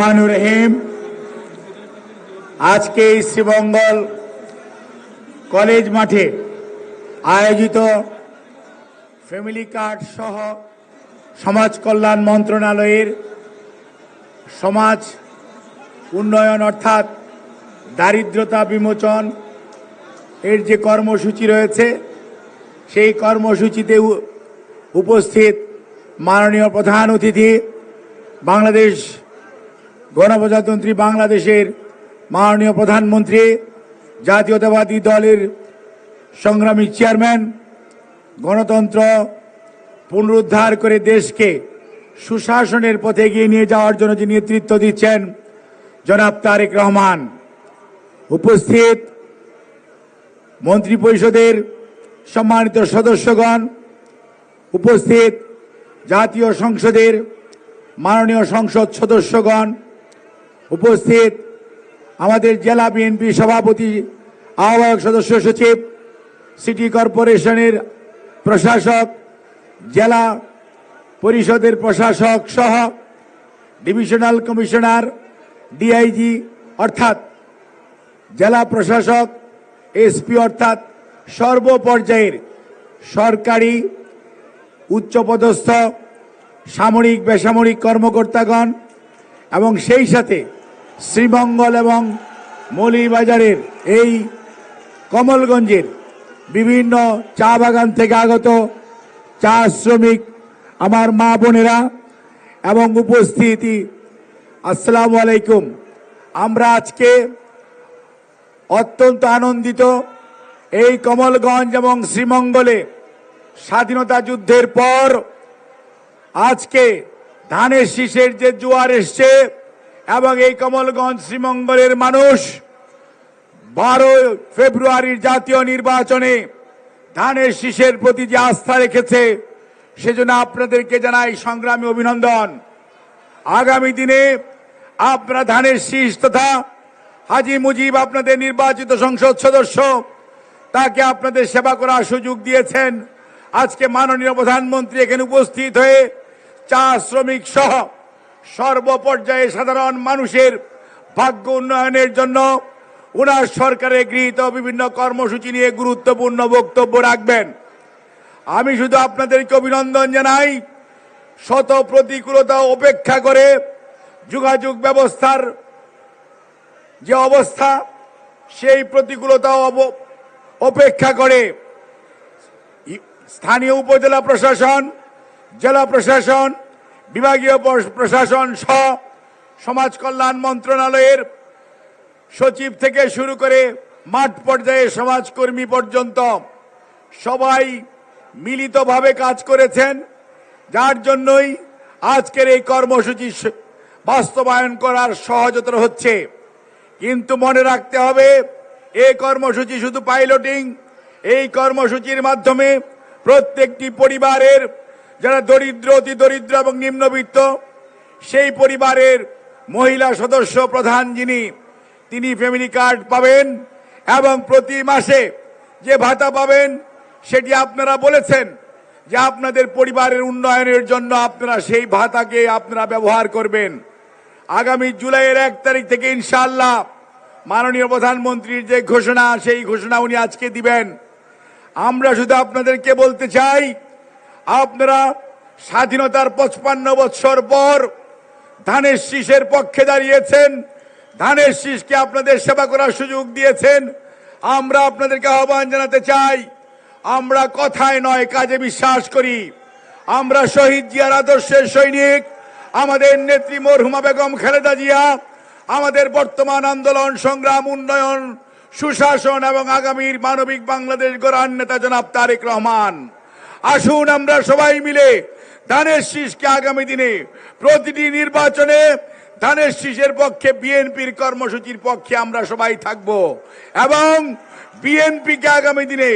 রহিম আজকে শ্রীমঙ্গল কলেজ মাঠে আয়োজিত ফ্যামিলি কার্ড সহ সমাজ কল্যাণ মন্ত্রণালয়ের সমাজ উন্নয়ন অর্থাৎ দারিদ্রতা বিমোচন এর যে কর্মসূচি রয়েছে সেই কর্মসূচিতে উপস্থিত মাননীয় প্রধান অতিথি বাংলাদেশ গণপ্রজাতন্ত্রী বাংলাদেশের মাননীয় প্রধানমন্ত্রী জাতীয়তাবাদী দলের সংগ্রামী চেয়ারম্যান গণতন্ত্র পুনরুদ্ধার করে দেশকে সুশাসনের পথে এগিয়ে নিয়ে যাওয়ার জন্য যে নেতৃত্ব দিচ্ছেন জনাব তারেক রহমান, উপস্থিত মন্ত্রিপরিষদের সম্মানিত সদস্যগণ, উপস্থিত জাতীয় সংসদের মাননীয় সংসদ সদস্যগণ, উপস্থিত আমাদের জেলা বিএনপি সভাপতি আহ্বায়ক সদস্য সচিব, সিটি কর্পোরেশনের প্রশাসক, জেলা পরিষদের প্রশাসক সহ ডিভিশনাল কমিশনার, ডিআইজি অর্থাৎ জেলা প্রশাসক, এসপি অর্থাৎ সর্বপর্যায়ের সরকারি উচ্চপদস্থ সামরিক বেসামরিক কর্মকর্তাগণ এবং সেই সাথে শ্রীমঙ্গল এবং মৌলভীবাজারের এই কমলগঞ্জের বিভিন্ন চা বাগান থেকে আগত চা শ্রমিক আমার মা বোনেরা এবং উপস্থিতি, আসসালামু আলাইকুম। আমরা আজকে অত্যন্ত আনন্দিত। এই কমলগঞ্জ এবং শ্রীমঙ্গলে স্বাধীনতা যুদ্ধের পর আজকে ধানের শীষের যে জোয়ার এসছে এবং এই কমলগঞ্জ শ্রীমঙ্গলের মানুষ 12 ফেব্রুয়ারির জাতীয় নির্বাচনে ধানের শীষের প্রতি যে আস্থা রেখেছে সেজন্য আপনাদেরকে জানাই সংগ্রামী অভিনন্দন। আগামী দিনে আপনারা ধানের শীষ তথা হাজী মুজিব আপনাদের নির্বাচিত সংসদ সদস্য, তাকে আপনাদের সেবা করার সুযোগ দিয়েছেন। আজকে মাননীয় প্রধানমন্ত্রী এখানে উপস্থিত হয়ে চা শ্রমিক সহ সর্বপর্যায়ে সাধারণ মানুষের ভাগ্য উন্নয়নের জন্য ওনার সরকারের গৃহীত বিভিন্ন কর্মসূচি নিয়ে গুরুত্বপূর্ণ বক্তব্য রাখবেন। আমি শুধু আপনাদেরকে অভিনন্দন জানাই। শত প্রতিকূলতা উপেক্ষা করে যোগাযোগ ব্যবস্থার যে অবস্থা সেই প্রতিকূলতা উপেক্ষা করে স্থানীয় উপজেলা প্রশাসন, জেলা প্রশাসন, বিভাগীয় প্রশাসন সহ সমাজ কল্যাণ মন্ত্রণালয়ের সচিব থেকে শুরু করে মাঠ পর্যায়ে সমাজকর্মী পর্যন্ত সবাই মিলিতভাবে কাজ করেছেন, যার জন্যই আজকের এই কর্মসূচি বাস্তবায়ন করার সহজতর হচ্ছে। কিন্তু মনে রাখতে হবে, এই কর্মসূচি শুধু পাইলটিং। এই কর্মসূচির মাধ্যমে প্রত্যেকটি পরিবারের যারা দরিদ্র, অতি দরিদ্র এবং নিম্নবিত্ত, সেই পরিবারের মহিলা সদস্য প্রধান তিনি ফ্যামিলি কার্ড পাবেন এবং প্রতি মাসে যে ভাতা পাবেন সেটি আপনারা বলেছেন যে আপনাদের পরিবারের উন্নয়নের জন্য আপনারা সেই ভাতাকে আপনারা ব্যবহার করবেন। আগামী জুলাইয়ের 1 তারিখ থেকে ইনশাআল্লাহ মাননীয় প্রধানমন্ত্রীর যে ঘোষণা, সেই ঘোষণা উনি আজকে দিবেন। আমরা শুধু আপনাদেরকে বলতে চাই, আপনারা স্বাধীনতার 55 বছর পর ধানের শীষের পক্ষে দাঁড়িয়েছেন, ধানের শীষকে আপনাদের সেবা করার সুযোগ দিয়েছেন। আমরা আপনাদেরকে আহ্বান জানাতে চাই, আমরা কথায় নয় কাজে বিশ্বাস করি। আমরা শহীদ জিয়ার আদর্শের সৈনিক। আমাদের নেত্রী মরহুমা বেগম খালেদা জিয়া আমাদের বর্তমান আন্দোলন, সংগ্রাম, উন্নয়ন, সুশাসন এবং আগামীর মানবিক বাংলাদেশ গড়ার নেতা জনাব তারেক রহমান। আসুন আমরা সবাই মিলে ধানের শীষকে আগামী দিনে প্রতিটি নির্বাচনে ধানের শীষের পক্ষে, বিএনপির কর্মসূচির পক্ষে আমরা সবাই থাকব এবং বিএনপিকে আগামী দিনে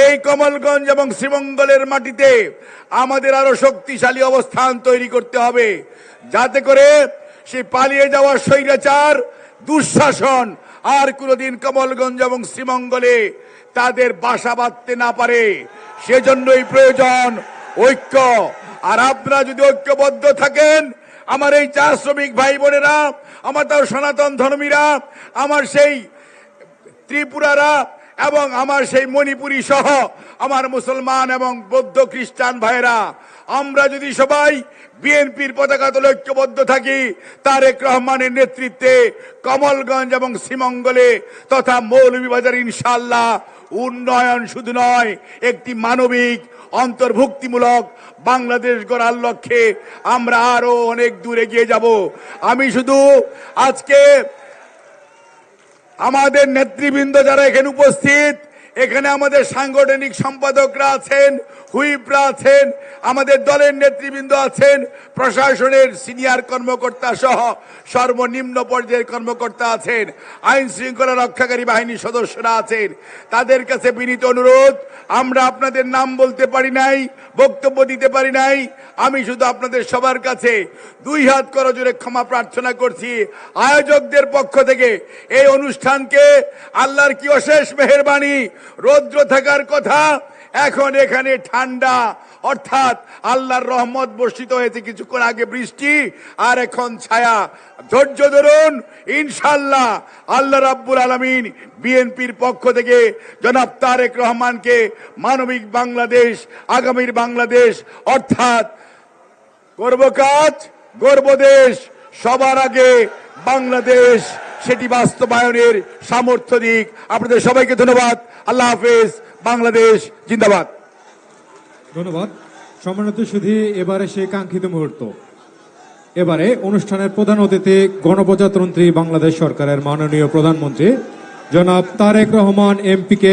এই কমলগঞ্জ এবং শ্রীমঙ্গলের মাটিতে আমাদের আরো শক্তিশালী অবস্থান তৈরি করতে হবে, যাতে করে সেই পালিয়ে যাওয়া স্বৈরাচার, দুঃশাসন আর কোনদিন কমলগঞ্জ এবং শ্রীমঙ্গলে তাদের বাসা বাঁধতে না পারে। সেজন্যই প্রয়োজন ঐক্য। আর আপনারা যদি ঐক্যবদ্ধ থাকেন, আমার এই চা শ্রমিক ভাই বোনেরা, আমার তাও সনাতন ধর্মীরা, আমার সেই ত্রিপুরারা এবং আমার সেই মণিপুরী সহ আমার মুসলমান এবং বৌদ্ধ খ্রিস্টান ভাইরা, আমরা যদি সবাই বিএনপির পতাকা তলে ঐক্যবদ্ধ থাকি, তারেক রহমানের নেতৃত্বে কমলগঞ্জ এবং শ্রীমঙ্গলে তথা মৌলভীবাজার ইনশাআল্লাহ উন্নয়ন শুধু নয়, একটি মানবিক অন্তর্ভুক্তিমূলক বাংলাদেশ গড়ার লক্ষ্যে আমরা আরো অনেক দূর এগিয়ে যাব। আমি শুধু আজকে আমাদের নেতৃবৃন্দ যারা এখানে উপস্থিত, এখানে আমাদের সাংগঠনিক সম্পাদকরা আছেন, হুইপরা আছেন, আমাদের দলের নেতৃবৃন্দ আছেন, প্রশাসনের সিনিয়র কর্মকর্তা সহ সর্বনিম্ন পর্যায়ের কর্মকর্তা আছেন, আইন শৃঙ্খলা রক্ষাকারী বাহিনীর সদস্যরা আছেন। তাদের কাছে বিনীত অনুরোধ, আমরা আপনাদের নাম বলতে পারি নাই, বক্তব্য দিতে পারি নাই, আমি শুধু আপনাদের সবার কাছে দুই হাত করজোড়ে ক্ষমা প্রার্থনা করছি। আয়োজকদের পক্ষ থেকে এই অনুষ্ঠানকে, আল্লাহর কি অশেষ মেহেরবানি, রৌদ্র থাকার কথা, এখন এখানে ঠান্ডা, অর্থাৎ আল্লাহর রহমত বর্ষিত হয়েছে কিছুক্ষণ আগে বৃষ্টি, আর এখন ছায়া। ধৈর্য ধরুন, ইনশাআল্লাহ আল্লাহ রাব্বুল আলামিন বিএনপির পক্ষ থেকে জনাব তারেক রহমানকে মানবিক বাংলাদেশ, আগামীর বাংলাদেশ, অর্থাৎ করব কাজ গর্ব দেশ, সবার আগে বাংলাদেশ, সেটি বাস্তবায়নের সামর্থ্য দিক। আপনাদের সবাইকে ধন্যবাদ। আল্লাহ হাফেজ। বাংলাদেশ জিন্দাবাদ। ধন্যবাদ। সম্মানিত সুধী, এবারে সেই কাঙ্ক্ষিত মুহূর্ত। এবারে অনুষ্ঠানের প্রধান অতিথি গণপ্রজাতন্ত্রী বাংলাদেশ সরকারের মাননীয় প্রধানমন্ত্রী জনাব তারেক রহমান এমপিকে